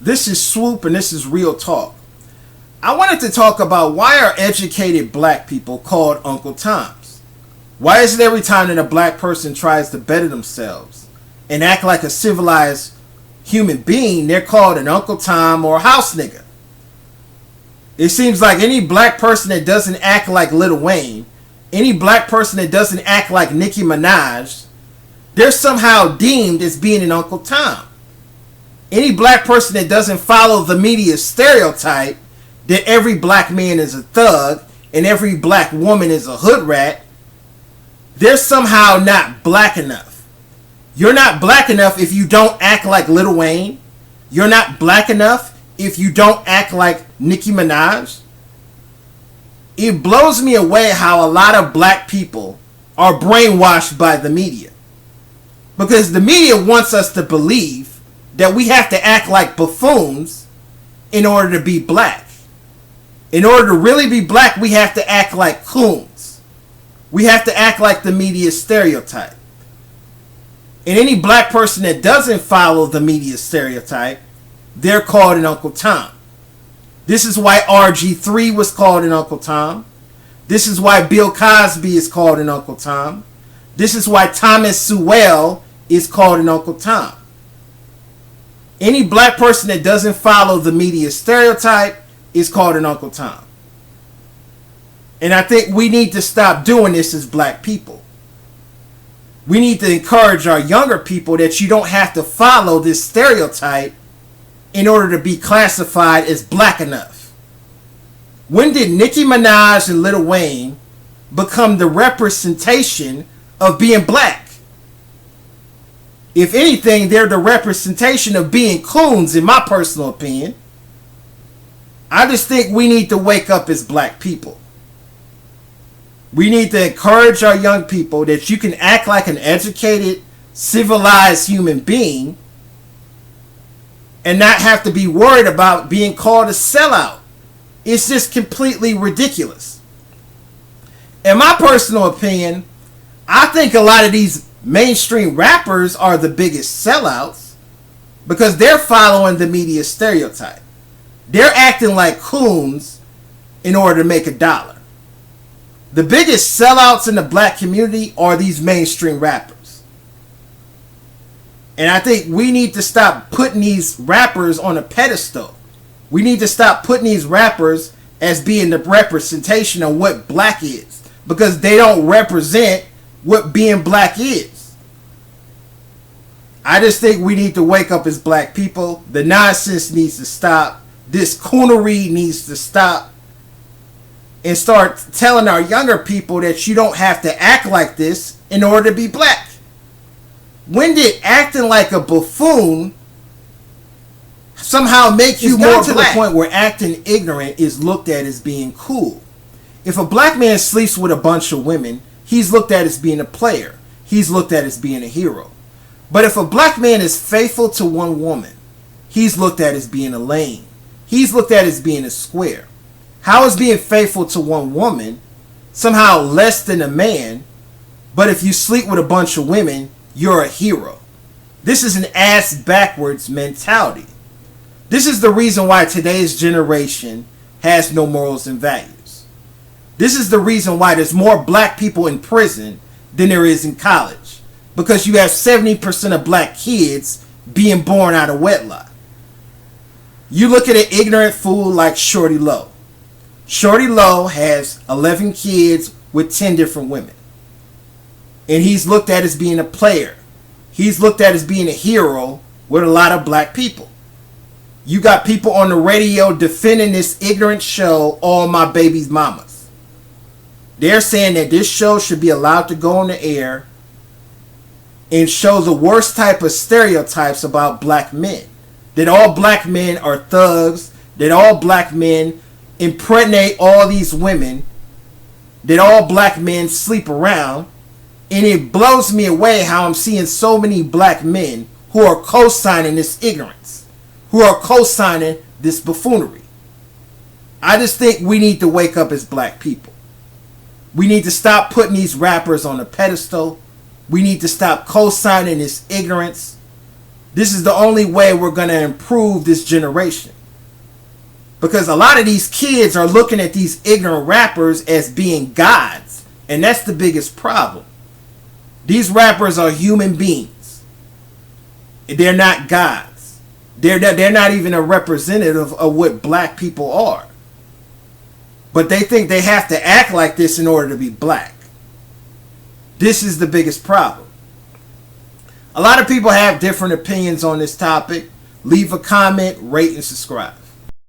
This is Swoop and this is Real Talk. I wanted to talk about why are educated black people called Uncle Toms? Why is it every time that a black person tries to better themselves and act like a civilized human being, they're called an Uncle Tom or a house nigga? It seems like any black person that doesn't act like Lil Wayne, any black person that doesn't act like Nicki Minaj, they're somehow deemed as being an Uncle Tom. Any black person that doesn't follow the media stereotype that every black man is a thug and every black woman is a hood rat, they're somehow not black enough. You're not black enough if you don't act like Lil Wayne. You're not black enough if you don't act like Nicki Minaj. It blows me away how a lot of black people are brainwashed by the media. Because the media wants us to believe that we have to act like buffoons in order to be black. In order to really be black, we have to act like coons. We have to act like the media stereotype. And any black person that doesn't follow the media stereotype, they're called an Uncle Tom. This is why RG3 was called an Uncle Tom. This is why Bill Cosby is called an Uncle Tom. This is why Thomas Sowell is called an Uncle Tom. Any black person that doesn't follow the media stereotype is called an Uncle Tom. And I think we need to stop doing this as black people. We need to encourage our younger people that you don't have to follow this stereotype in order to be classified as black enough. When did Nicki Minaj and Lil Wayne become the representation of being black? If anything, they're the representation of being coons, in my personal opinion. I just think we need to wake up as black people. We need to encourage our young people that you can act like an educated, civilized human being and not have to be worried about being called a sellout. It's just completely ridiculous. In my personal opinion, I think a lot of these mainstream rappers are the biggest sellouts because they're following the media stereotype. They're acting like coons in order to make a dollar. The biggest sellouts in the black community are these mainstream rappers. And I think we need to stop putting these rappers on a pedestal. We need to stop putting these rappers as being the representation of what black is, because they don't represent what being black is. I just think we need to wake up as black people. The nonsense needs to stop. This coonery needs to stop. And start telling our younger people that you don't have to act like this in order to be black. When did acting like a buffoon somehow make you more black? To the point where acting ignorant is looked at as being cool. If a black man sleeps with a bunch of women, he's looked at as being a player. He's looked at as being a hero. But if a black man is faithful to one woman, he's looked at as being a lame. He's looked at as being a square. How is being faithful to one woman somehow less than a man, but if you sleep with a bunch of women, you're a hero? This is an ass backwards mentality. This is the reason why today's generation has no morals and values. This is the reason why there's more black people in prison than there is in college. Because you have 70% of black kids being born out of wedlock. You look at an ignorant fool like Shawty Low. Shawty Low has 11 kids with 10 different women. And he's looked at as being a player. He's looked at as being a hero with a lot of black people. You got people on the radio defending this ignorant show, All My Baby's Mamas. They're saying that this show should be allowed to go on the air and show the worst type of stereotypes about black men. That all black men are thugs. That all black men impregnate all these women, that all black men sleep around. And it blows me away how I'm seeing so many black men who are co-signing this ignorance, who are co-signing this buffoonery. I just think we need to wake up as black people. We need to stop putting these rappers on a pedestal. We need to stop co-signing this ignorance. This is the only way we're going to improve this generation. Because a lot of these kids are looking at these ignorant rappers as being gods. And that's the biggest problem. These rappers are human beings. They're not gods. They're not even a representative of what black people are. But they think they have to act like this in order to be black. This is the biggest problem. A lot of people have different opinions on this topic. Leave a comment, rate, and subscribe.